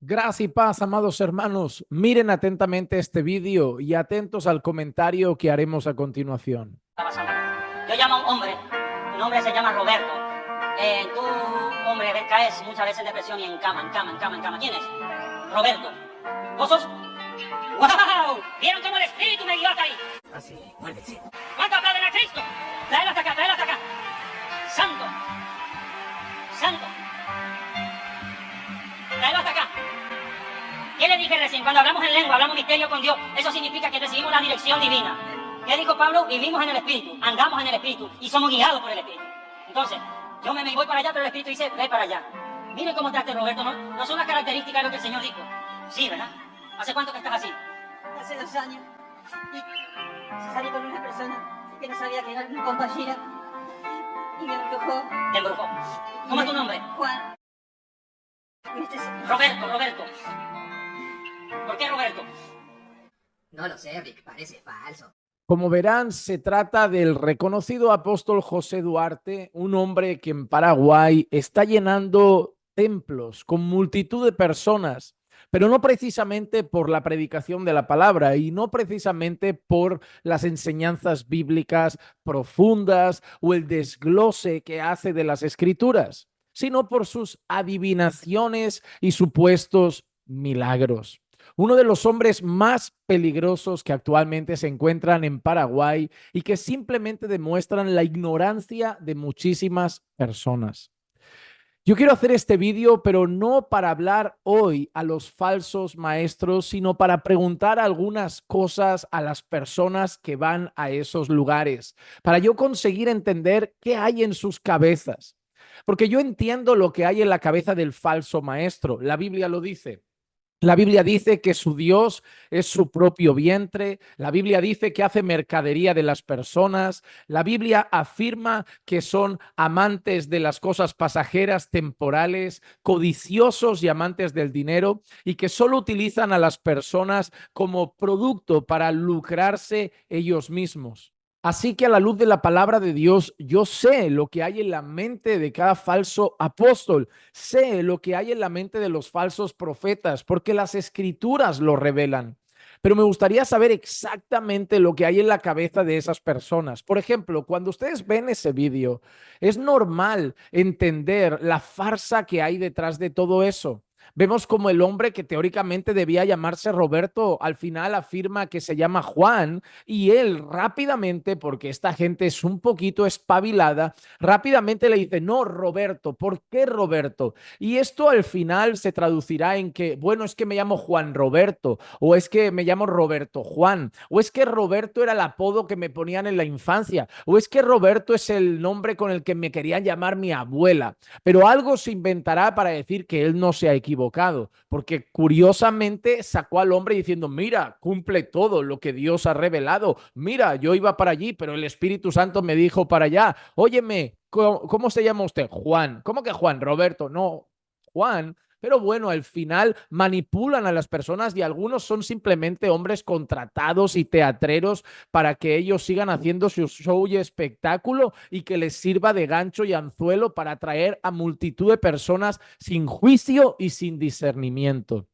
Gracia y paz, amados hermanos. Miren atentamente este vídeo y atentos al comentario que haremos a continuación. Yo llamo a un hombre se llama Roberto. Tú, hombre, caes muchas veces en depresión y en cama. ¿Quién es? Roberto. ¿Vos sos? ¡Wow! ¿Vieron cómo el espíritu me guió hasta ahí? Así, muérdese. ¿Cuánto aplauden a Cristo? Tráelo hasta acá. Santo. Tráelo hasta acá. ¿Qué le dije recién? Cuando hablamos en lengua, hablamos misterio con Dios. Eso significa que recibimos la dirección divina. ¿Qué dijo Pablo? Vivimos en el Espíritu, andamos en el Espíritu y somos guiados por el Espíritu. Entonces, yo me voy para allá, pero el Espíritu dice, ve para allá. Miren cómo está Roberto, ¿no son las características de lo que el Señor dijo? Sí, ¿verdad? ¿Hace cuánto que estás así? Hace 2 años. Y salí con una persona que no sabía que era mi compañera. Y me embrujó. Te embrujó. ¿Cómo es tu nombre? Juan. Y este es... Roberto. ¿Por qué Roberto? No lo sé, Rick, parece falso. Como verán, se trata del reconocido apóstol José Duarte, un hombre que en Paraguay está llenando templos con multitud de personas, pero no precisamente por la predicación de la palabra y no precisamente por las enseñanzas bíblicas profundas o el desglose que hace de las escrituras, sino por sus adivinaciones y supuestos milagros. Uno de los hombres más peligrosos que actualmente se encuentran en Paraguay y que simplemente demuestran la ignorancia de muchísimas personas. Yo quiero hacer este vídeo, pero no para hablar hoy a los falsos maestros, sino para preguntar algunas cosas a las personas que van a esos lugares, para yo conseguir entender qué hay en sus cabezas. Porque yo entiendo lo que hay en la cabeza del falso maestro. La Biblia lo dice. La Biblia dice que su Dios es su propio vientre. La Biblia dice que hace mercadería de las personas. La Biblia afirma que son amantes de las cosas pasajeras, temporales, codiciosos y amantes del dinero, y que solo utilizan a las personas como producto para lucrarse ellos mismos. Así que a la luz de la palabra de Dios, yo sé lo que hay en la mente de cada falso apóstol, sé lo que hay en la mente de los falsos profetas, porque las escrituras lo revelan. Pero me gustaría saber exactamente lo que hay en la cabeza de esas personas. Por ejemplo, cuando ustedes ven ese vídeo, es normal entender la farsa que hay detrás de todo eso. Vemos como el hombre que teóricamente debía llamarse Roberto, al final afirma que se llama Juan, y él rápidamente, porque esta gente es un poquito espabilada, rápidamente le dice, no, Roberto, ¿por qué Roberto? Y esto al final se traducirá en que, bueno, es que me llamo Juan Roberto, o es que me llamo Roberto Juan, o es que Roberto era el apodo que me ponían en la infancia, o es que Roberto es el nombre con el que me querían llamar mi abuela. Pero algo se inventará para decir que él no se ha equivocado, porque curiosamente sacó al hombre diciendo, mira, cumple todo lo que Dios ha revelado. Mira, yo iba para allí, pero el Espíritu Santo me dijo para allá. Óyeme, ¿cómo se llama usted? Juan. ¿Cómo que Juan? Roberto. No, Juan. Pero bueno, al final manipulan a las personas y algunos son simplemente hombres contratados y teatreros para que ellos sigan haciendo su show y espectáculo y que les sirva de gancho y anzuelo para atraer a multitud de personas sin juicio y sin discernimiento.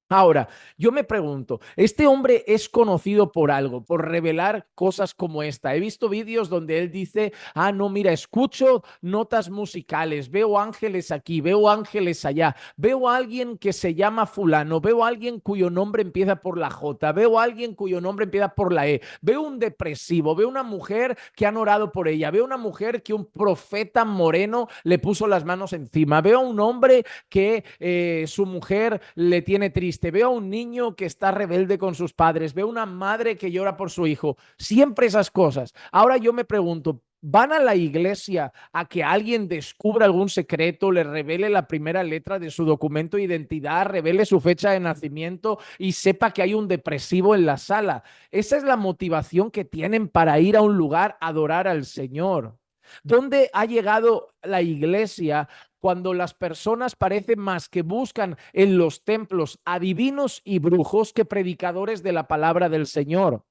Ahora, yo me pregunto, este hombre es conocido por algo, por revelar cosas como esta. He visto vídeos donde él dice, no, mira, escucho notas musicales, veo ángeles aquí, veo ángeles allá, veo a alguien que se llama fulano, veo a alguien cuyo nombre empieza por la J, veo a alguien cuyo nombre empieza por la E, veo un depresivo, veo una mujer que han orado por ella, veo una mujer que un profeta moreno le puso las manos encima, veo a un hombre que su mujer le tiene triste. Veo a un niño que está rebelde con sus padres, veo una madre que llora por su hijo, siempre esas cosas. Ahora yo me pregunto, ¿van a la iglesia a que alguien descubra algún secreto, le revele la primera letra de su documento de identidad, revele su fecha de nacimiento y sepa que hay un depresivo en la sala? Esa es la motivación que tienen para ir a un lugar a adorar al Señor. ¿Dónde ha llegado la iglesia cuando las personas parecen más que buscan en los templos adivinos y brujos que predicadores de la palabra del Señor?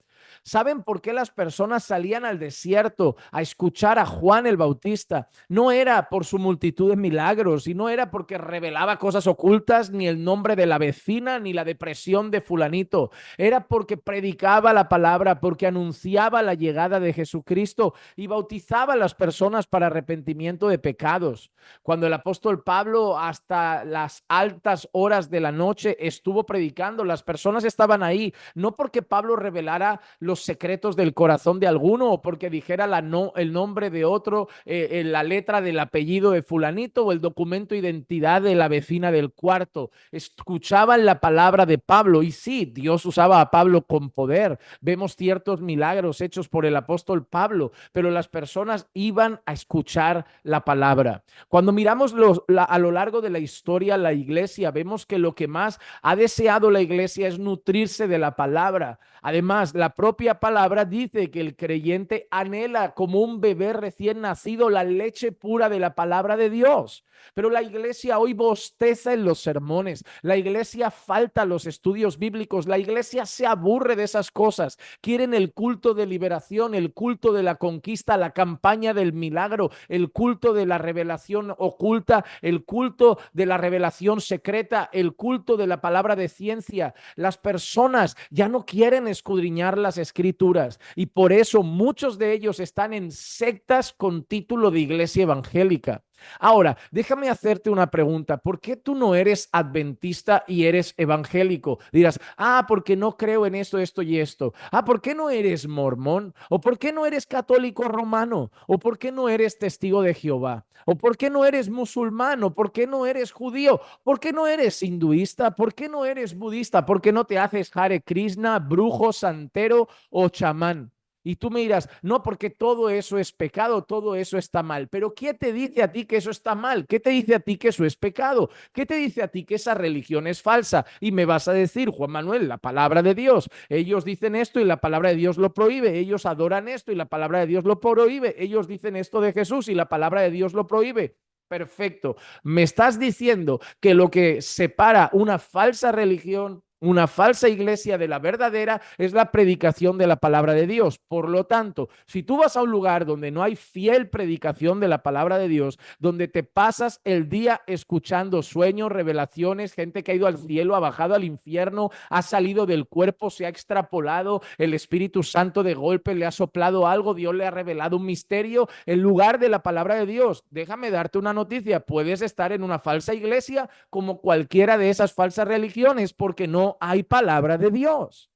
¿Saben por qué las personas salían al desierto a escuchar a Juan el Bautista? No era por su multitud de milagros y no era porque revelaba cosas ocultas, ni el nombre de la vecina, ni la depresión de fulanito. Era porque predicaba la palabra, porque anunciaba la llegada de Jesucristo y bautizaba a las personas para arrepentimiento de pecados. Cuando el apóstol Pablo hasta las altas horas de la noche estuvo predicando, las personas estaban ahí, no porque Pablo revelara los secretos del corazón de alguno o porque dijera el nombre de otro, la letra del apellido de fulanito o el documento de identidad de la vecina del cuarto. Escuchaban la palabra de Pablo y sí, Dios usaba a Pablo con poder. Vemos ciertos milagros hechos por el apóstol Pablo, pero las personas iban a escuchar la palabra. Cuando miramos a lo largo de la historia, la iglesia, vemos que lo que más ha deseado la iglesia es nutrirse de la palabra. Además, la propia palabra dice que el creyente anhela como un bebé recién nacido la leche pura de la palabra de Dios. Pero la iglesia hoy bosteza en los sermones, la iglesia falta los estudios bíblicos, la iglesia se aburre de esas cosas. Quieren el culto de liberación, el culto de la conquista, la campaña del milagro, el culto de la revelación oculta, el culto de la revelación secreta, el culto de la palabra de ciencia. Las personas ya no quieren escudriñar las escrituras y por eso muchos de ellos están en sectas con título de iglesia evangélica. Ahora, déjame hacerte una pregunta. ¿Por qué tú no eres adventista y eres evangélico? Dirás, porque no creo en esto, esto y esto. ¿Por qué no eres mormón? ¿O por qué no eres católico romano? ¿O por qué no eres testigo de Jehová? ¿O por qué no eres musulmán? ¿O por qué no eres judío? ¿Por qué no eres hinduista? ¿Por qué no eres budista? ¿Por qué no te haces Hare Krishna, brujo, santero o chamán? Y tú me dirás, no, porque todo eso es pecado, todo eso está mal. Pero ¿qué te dice a ti que eso está mal? ¿Qué te dice a ti que eso es pecado? ¿Qué te dice a ti que esa religión es falsa? Y me vas a decir, Juan Manuel, la palabra de Dios. Ellos dicen esto y la palabra de Dios lo prohíbe. Ellos adoran esto y la palabra de Dios lo prohíbe. Ellos dicen esto de Jesús y la palabra de Dios lo prohíbe. Perfecto. Me estás diciendo que lo que separa una falsa religión, una falsa iglesia de la verdadera, es la predicación de la palabra de Dios. Por lo tanto, si tú vas a un lugar donde no hay fiel predicación de la palabra de Dios, donde te pasas el día escuchando sueños, revelaciones, gente que ha ido al cielo, ha bajado al infierno, ha salido del cuerpo, se ha extrapolado, el Espíritu Santo de golpe le ha soplado algo, Dios le ha revelado un misterio en lugar de la palabra de Dios. Déjame darte una noticia, puedes estar en una falsa iglesia como cualquiera de esas falsas religiones porque no hay palabra de Dios.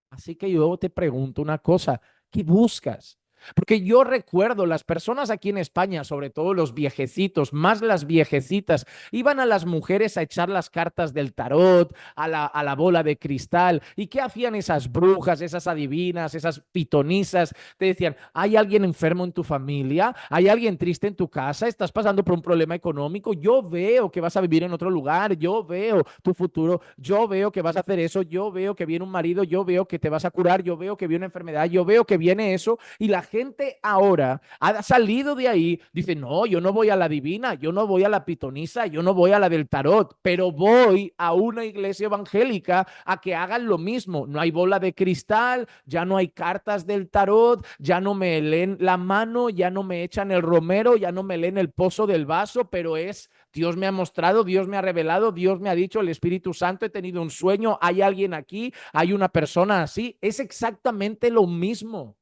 Así que yo te pregunto una cosa, ¿qué buscas? Porque yo recuerdo las personas aquí en España, sobre todo los viejecitos, más las viejecitas, iban a las mujeres a echar las cartas del tarot, a la bola de cristal. ¿Y qué hacían esas brujas, esas adivinas, esas pitonisas? Te decían, ¿hay alguien enfermo en tu familia? ¿Hay alguien triste en tu casa? ¿Estás pasando por un problema económico? Yo veo que vas a vivir en otro lugar, yo veo tu futuro, yo veo que vas a hacer eso, yo veo que viene un marido, yo veo que te vas a curar, yo veo que viene una enfermedad, yo veo que viene eso. Y la gente ahora ha salido de ahí, dice, no, yo no voy a la divina, yo no voy a la pitonisa, yo no voy a la del tarot, pero voy a una iglesia evangélica a que hagan lo mismo. No hay bola de cristal, ya no hay cartas del tarot, ya no me leen la mano, ya no me echan el romero, ya no me leen el pozo del vaso, pero es Dios me ha mostrado, Dios me ha revelado, Dios me ha dicho, el Espíritu Santo, he tenido un sueño, hay alguien aquí, hay una persona así. Es exactamente lo mismo.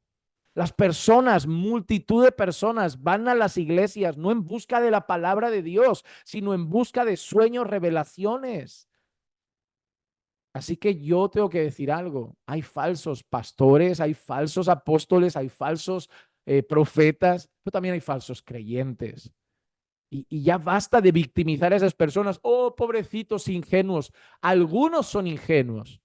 Las personas, multitud de personas van a las iglesias no en busca de la palabra de Dios, sino en busca de sueños, revelaciones. Así que yo tengo que decir algo. Hay falsos pastores, hay falsos apóstoles, hay falsos profetas, pero también hay falsos creyentes. Y ya basta de victimizar a esas personas. Oh, pobrecitos ingenuos. Algunos son ingenuos.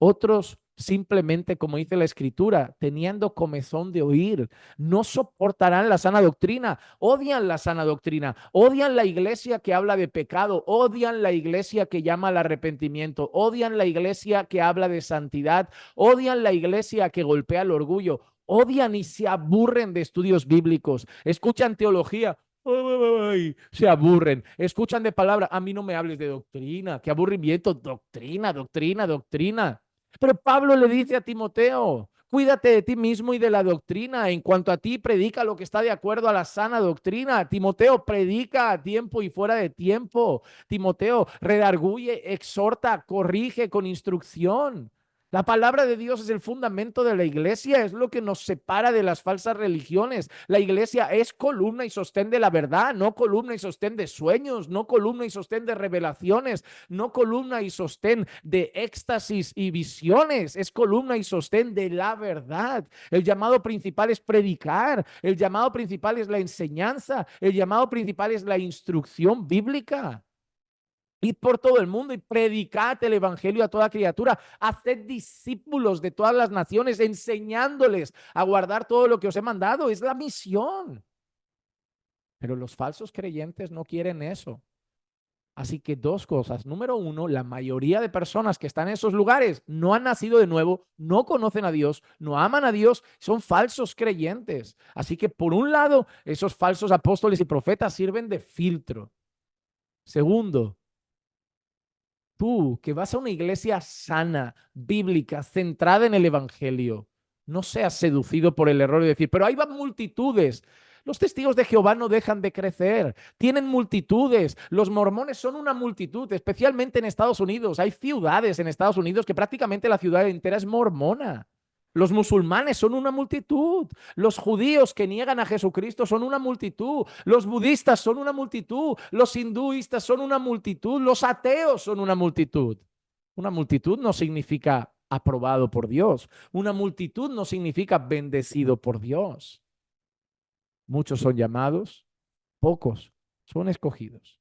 Otros simplemente, como dice la escritura, teniendo comezón de oír, no soportarán la sana doctrina, odian la sana doctrina, odian la iglesia que habla de pecado, odian la iglesia que llama al arrepentimiento, odian la iglesia que habla de santidad, odian la iglesia que golpea el orgullo, odian y se aburren de estudios bíblicos, escuchan teología. Ay, se aburren, escuchan de palabra, a mí no me hables de doctrina, qué aburrimiento, doctrina, doctrina, doctrina. Pero Pablo le dice a Timoteo, cuídate de ti mismo y de la doctrina. En cuanto a ti, predica lo que está de acuerdo a la sana doctrina. Timoteo, predica a tiempo y fuera de tiempo. Timoteo, redarguye, exhorta, corrige con instrucción. La palabra de Dios es el fundamento de la iglesia, es lo que nos separa de las falsas religiones. La iglesia es columna y sostén de la verdad, no columna y sostén de sueños, no columna y sostén de revelaciones, no columna y sostén de éxtasis y visiones, es columna y sostén de la verdad. El llamado principal es predicar, el llamado principal es la enseñanza, el llamado principal es la instrucción bíblica. Id por todo el mundo y predicad el evangelio a toda criatura. Haced discípulos de todas las naciones, enseñándoles a guardar todo lo que os he mandado. Es la misión. Pero los falsos creyentes no quieren eso. Así que dos cosas. Número uno, la mayoría de personas que están en esos lugares no han nacido de nuevo, no conocen a Dios, no aman a Dios, son falsos creyentes. Así que por un lado, esos falsos apóstoles y profetas sirven de filtro. Segundo, tú que vas a una iglesia sana, bíblica, centrada en el evangelio, no seas seducido por el error de decir, pero ahí van multitudes. Los testigos de Jehová no dejan de crecer, tienen multitudes. Los mormones son una multitud, especialmente en Estados Unidos. Hay ciudades en Estados Unidos que prácticamente la ciudad entera es mormona. Los musulmanes son una multitud. Los judíos que niegan a Jesucristo son una multitud. Los budistas son una multitud. Los hinduistas son una multitud. Los ateos son una multitud. Una multitud no significa aprobado por Dios. Una multitud no significa bendecido por Dios. Muchos son llamados, pocos son escogidos.